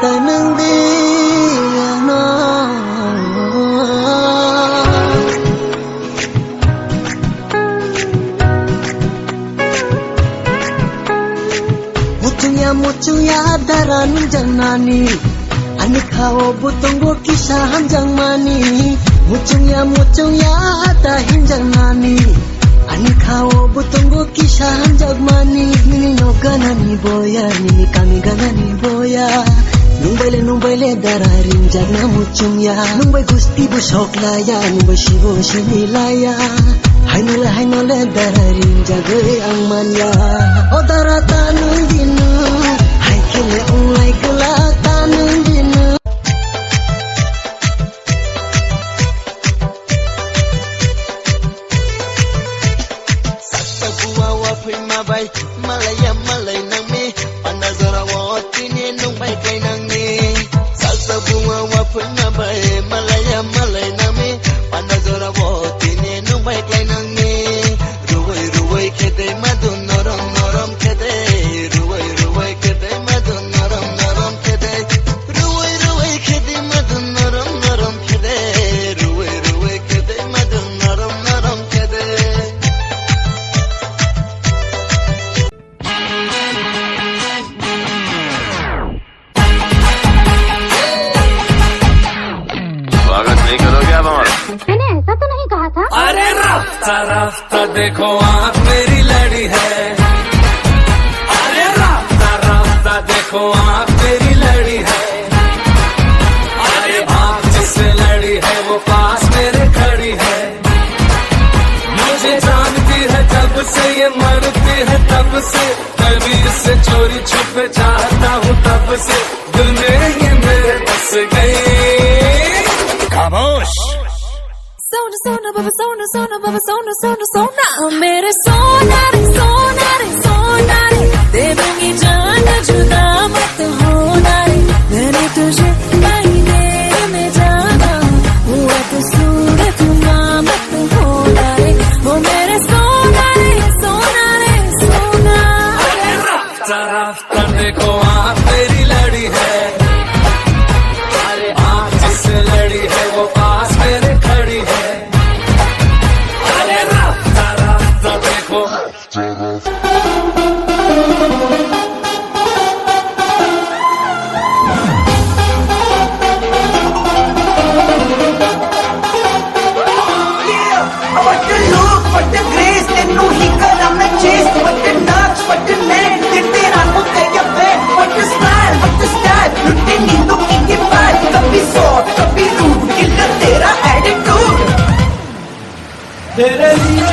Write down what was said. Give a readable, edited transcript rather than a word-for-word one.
tanangdi ano mucunya daran janani anik hawo butonggo kisah hanjang mani mucunya ada hinjang nani anik hawo butonggo kisah hanjang mani nini no ganani boya nini kami ganani boya nungbaile dararin jana mucunya nungbai gusti busok laya nungbai shibo shinilaya hainole dararin jagai ang manya odarata nungdinu haikele unlai kelata nungdinu sakta buwa wa phima bai malaya malai nang me panazara wa tine nungbai kai nang me sakta buwa wa phima bai malaya malai nang me panazara wa tine nungbai kai nang me ruwai khede madun norom khede ruwai khede madun norom khede ruwai khede madun norom khede ruwai khede madun norom khede स्वागत नहीं करोगे आप हमारा? मैंने ऐसा तो नहीं कहा था। अरे रास्ता रास्ता देखो आँख मेरी लड़ी है। अरे रास्ता रास्ता देखो आँख मेरी लड़ी है। अरे भाग जिससे लड़ी है वो पास मेरे खड़ी है। मुझे जानती है जब से ये मरती है तब से मैं भी इससे चोरी छुपे चाहता हूँ तब से दिल में ये मेरे बस गई। खामोश सोना बाबा सोना मेरे सोना रे दे दूंगी जान जुदा मत होना रे मैंने तुझे कहीं देर में जाना हुआ तो सूरत मत होना रे वो मेरे सोना रे सोना रास्ता देखो आँख मेरी लड़ी है। अरे आँख जिससे लड़ी है वो पास मेरे खड़ी है। अरे रास्ता देखो तेरे लिए